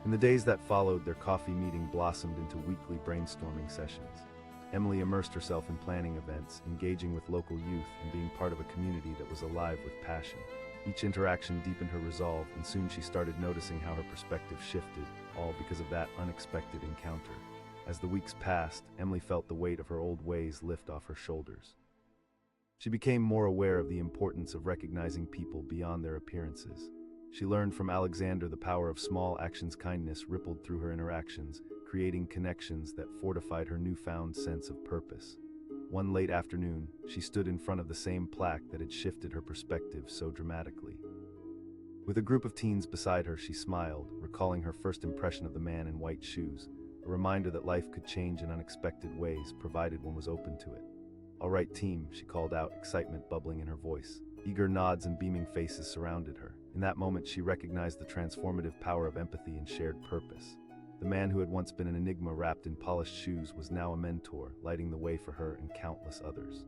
In the days that followed, their coffee meeting blossomed into weekly brainstorming sessions. Emily immersed herself in planning events, engaging with local youth, and being part of a community that was alive with passion. Each interaction deepened her resolve, and soon she started noticing how her perspective shifted, all because of that unexpected encounter. As the weeks passed, Emily felt the weight of her old ways lift off her shoulders. She became more aware of the importance of recognizing people beyond their appearances. She learned from Alexander the power of small actions. Kindness rippled through her interactions, creating connections that fortified her newfound sense of purpose. One late afternoon, she stood in front of the same plaque that had shifted her perspective so dramatically. With a group of teens beside her, she smiled, recalling her first impression of the man in white shoes, a reminder that life could change in unexpected ways provided one was open to it. "All right, team," she called out, excitement bubbling in her voice. Eager nods and beaming faces surrounded her. In that moment, she recognized the transformative power of empathy and shared purpose. The man who had once been an enigma wrapped in polished shoes was now a mentor, lighting the way for her and countless others.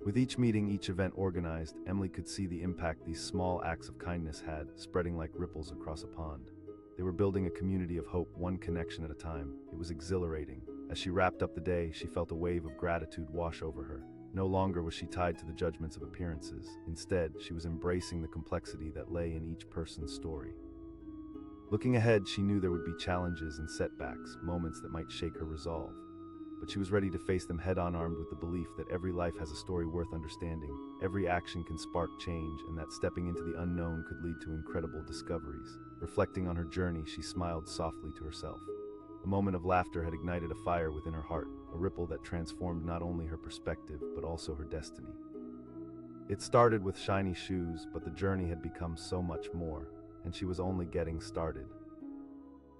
With each meeting, each event organized, Emily could see the impact these small acts of kindness had, spreading like ripples across a pond. They were building a community of hope, one connection at a time. It was exhilarating. As she wrapped up the day, she felt a wave of gratitude wash over her. No longer was she tied to the judgments of appearances. Instead, she was embracing the complexity that lay in each person's story. Looking ahead, she knew there would be challenges and setbacks, moments that might shake her resolve. But she was ready to face them head-on, armed with the belief that every life has a story worth understanding, every action can spark change, and that stepping into the unknown could lead to incredible discoveries. Reflecting on her journey, she smiled softly to herself. A moment of laughter had ignited a fire within her heart, a ripple that transformed not only her perspective, but also her destiny. It started with shiny shoes, but the journey had become so much more, and she was only getting started.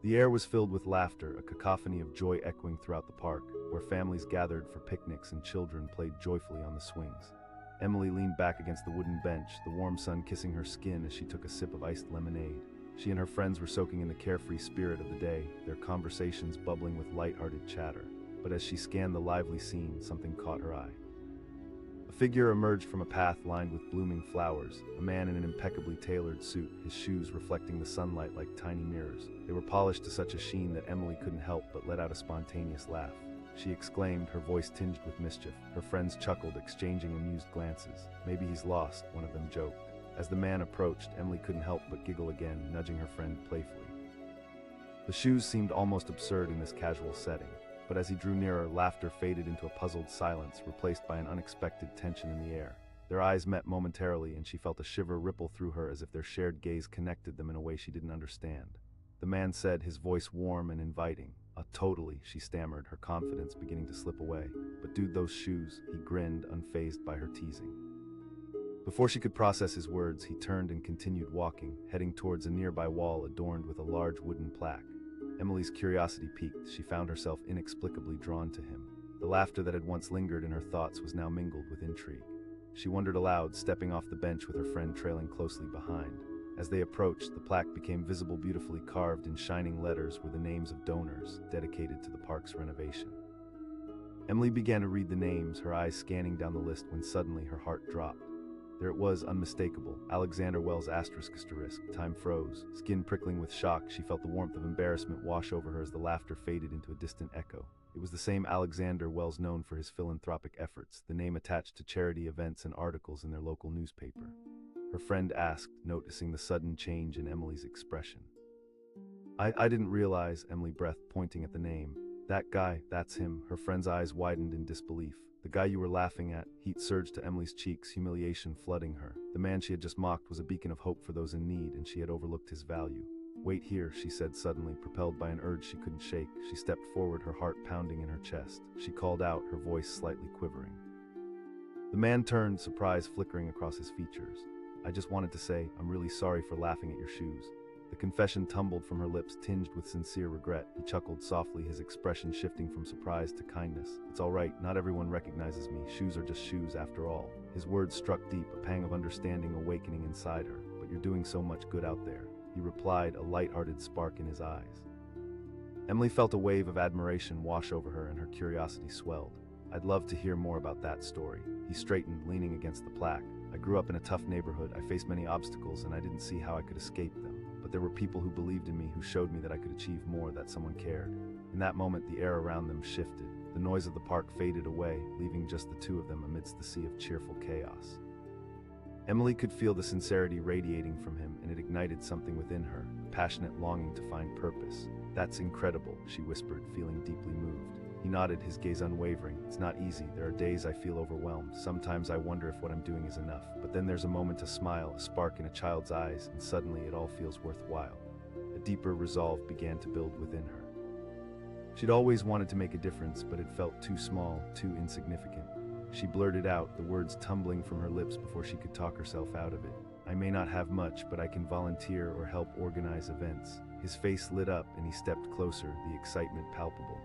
The air was filled with laughter, a cacophony of joy echoing throughout the park, where families gathered for picnics and children played joyfully on the swings. Emily leaned back against the wooden bench, the warm sun kissing her skin as she took a sip of iced lemonade. She and her friends were soaking in the carefree spirit of the day, their conversations bubbling with light-hearted chatter. But as she scanned the lively scene, something caught her eye. A figure emerged from a path lined with blooming flowers, a man in an impeccably tailored suit, his shoes reflecting the sunlight like tiny mirrors. They were polished to such a sheen that Emily couldn't help but let out a spontaneous laugh. She exclaimed, her voice tinged with mischief. Her friends chuckled, exchanging amused glances. "Maybe he's lost," one of them joked. As the man approached, Emily couldn't help but giggle again, nudging her friend playfully. The shoes seemed almost absurd in this casual setting, but as he drew nearer, laughter faded into a puzzled silence, replaced by an unexpected tension in the air. Their eyes met momentarily, and she felt a shiver ripple through her as if their shared gaze connected them in a way she didn't understand. The man said, his voice warm and inviting. Totally," she stammered, her confidence beginning to slip away. "But dude, those shoes," he grinned, unfazed by her teasing. Before she could process his words, he turned and continued walking, heading towards a nearby wall adorned with a large wooden plaque. Emily's curiosity piqued. She found herself inexplicably drawn to him. The laughter that had once lingered in her thoughts was now mingled with intrigue. She wondered aloud, stepping off the bench with her friend trailing closely behind. As they approached, the plaque became visible, beautifully carved in shining letters were the names of donors dedicated to the park's renovation. Emily began to read the names, her eyes scanning down the list when suddenly her heart dropped. There it was, unmistakable. Alexander Wells ***. Time froze. Skin prickling with shock, she felt the warmth of embarrassment wash over her as the laughter faded into a distant echo. It was the same Alexander Wells known for his philanthropic efforts, the name attached to charity events and articles in their local newspaper. Her friend asked, noticing the sudden change in Emily's expression. I didn't realize," Emily breathed, pointing at the name. "That guy, that's him." Her friend's eyes widened in disbelief. The guy you were laughing at. Heat surged to Emily's cheeks, humiliation flooding her. The man she had just mocked was a beacon of hope for those in need, and she had overlooked his value. "Wait here," she said suddenly, propelled by an urge she couldn't shake. She stepped forward, her heart pounding in her chest. She called out, her voice slightly quivering. The man turned, surprise flickering across his features. "I just wanted to say, I'm really sorry for laughing at your shoes." The confession tumbled from her lips, tinged with sincere regret. He chuckled softly, his expression shifting from surprise to kindness. "It's all right, not everyone recognizes me. Shoes are just shoes after all." His words struck deep, a pang of understanding awakening inside her. "But you're doing so much good out there," he replied, a light-hearted spark in his eyes. Emily felt a wave of admiration wash over her, and her curiosity swelled. "I'd love to hear more about that story." He straightened, leaning against the plaque. "I grew up in a tough neighborhood. I faced many obstacles, and I didn't see how I could escape them. But there were people who believed in me, who showed me that I could achieve more, that someone cared." In that moment, the air around them shifted. The noise of the park faded away, leaving just the two of them amidst the sea of cheerful chaos. Emily could feel the sincerity radiating from him, and it ignited something within her, a passionate longing to find purpose. "That's incredible," she whispered, feeling deeply moved. He nodded, his gaze unwavering. "It's not easy. There are days I feel overwhelmed. Sometimes I wonder if what I'm doing is enough. But then there's a moment to smile, a spark in a child's eyes, and suddenly it all feels worthwhile." A deeper resolve began to build within her. She'd always wanted to make a difference, but it felt too small, too insignificant. She blurted out, the words tumbling from her lips before she could talk herself out of it. "I may not have much, but I can volunteer or help organize events." His face lit up, and he stepped closer, the excitement palpable.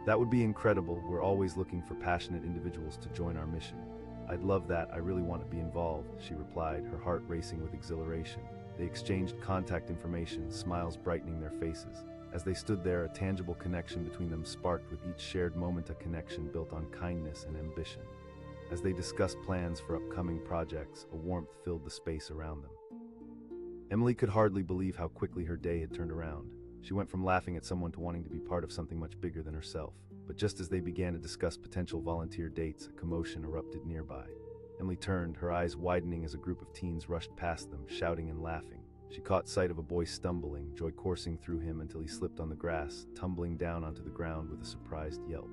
"That would be incredible. We're always looking for passionate individuals to join our mission." "I'd love that. I really want to be involved," she replied, her heart racing with exhilaration. They exchanged contact information, smiles brightening their faces. As they stood there, a tangible connection between them sparked, with each shared moment a connection built on kindness and ambition. As they discussed plans for upcoming projects, a warmth filled the space around them. Emily could hardly believe how quickly her day had turned around. She went from laughing at someone to wanting to be part of something much bigger than herself. But just as they began to discuss potential volunteer dates, a commotion erupted nearby. Emily turned, her eyes widening as a group of teens rushed past them, shouting and laughing. She caught sight of a boy stumbling, joy coursing through him until he slipped on the grass, tumbling down onto the ground with a surprised yelp.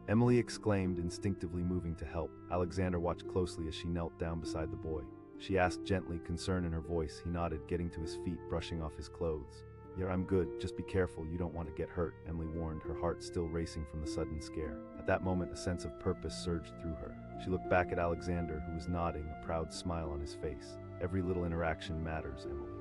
Emily exclaimed, instinctively moving to help. Alexander watched closely as she knelt down beside the boy. She asked gently, concern in her voice. He nodded, getting to his feet, brushing off his clothes. "Yeah, I'm good. Just be careful. You don't want to get hurt," Emily warned, her heart still racing from the sudden scare. At that moment, a sense of purpose surged through her. She looked back at Alexander, who was nodding, a proud smile on his face. "Every little interaction matters, Emily."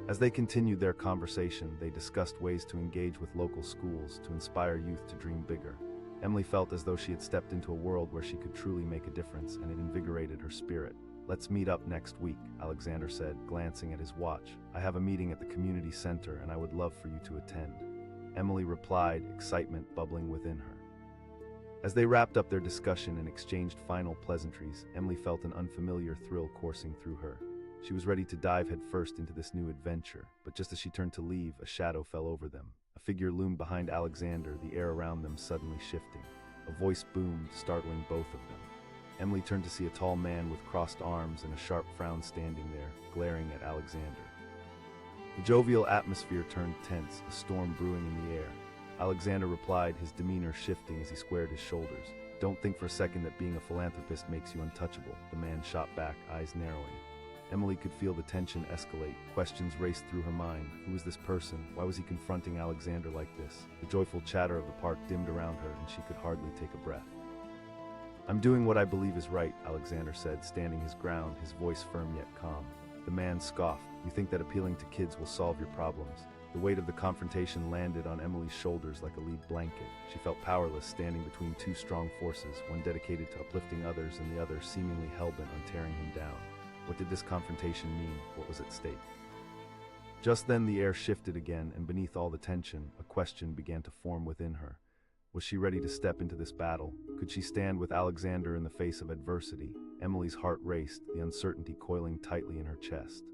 As they continued their conversation, they discussed ways to engage with local schools, to inspire youth to dream bigger. Emily felt as though she had stepped into a world where she could truly make a difference, and it invigorated her spirit. "Let's meet up next week," Alexander said, glancing at his watch. "I have a meeting at the community center, and I would love for you to attend." Emily replied, excitement bubbling within her. As they wrapped up their discussion and exchanged final pleasantries, Emily felt an unfamiliar thrill coursing through her. She was ready to dive headfirst into this new adventure, but just as she turned to leave, a shadow fell over them. A figure loomed behind Alexander, the air around them suddenly shifting. A voice boomed, startling both of them. Emily turned to see a tall man with crossed arms and a sharp frown standing there, glaring at Alexander. The jovial atmosphere turned tense, a storm brewing in the air. Alexander replied, his demeanor shifting as he squared his shoulders. "Don't think for a second that being a philanthropist makes you untouchable," the man shot back, eyes narrowing. Emily could feel the tension escalate. Questions raced through her mind. Who was this person? Why was he confronting Alexander like this? The joyful chatter of the park dimmed around her, and she could hardly take a breath. "I'm doing what I believe is right," Alexander said, standing his ground, his voice firm yet calm. The man scoffed. "You think that appealing to kids will solve your problems?" The weight of the confrontation landed on Emily's shoulders like a lead blanket. She felt powerless, standing between two strong forces, one dedicated to uplifting others and the other seemingly hell-bent on tearing him down. What did this confrontation mean? What was at stake? Just then the air shifted again, and beneath all the tension, a question began to form within her. Was she ready to step into this battle? Could she stand with Alexander in the face of adversity? Emily's heart raced, the uncertainty coiling tightly in her chest.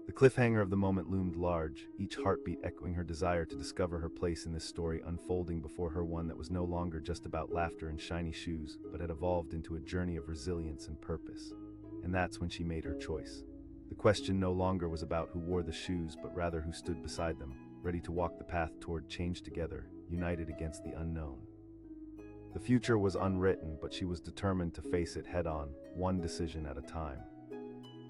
The cliffhanger of the moment loomed large, each heartbeat echoing her desire to discover her place in this story unfolding before her, one that was no longer just about laughter and shiny shoes, but had evolved into a journey of resilience and purpose. And that's when she made her choice. The question no longer was about who wore the shoes, but rather who stood beside them, ready to walk the path toward change together, united against the unknown. The future was unwritten, but she was determined to face it head on, one decision at a time.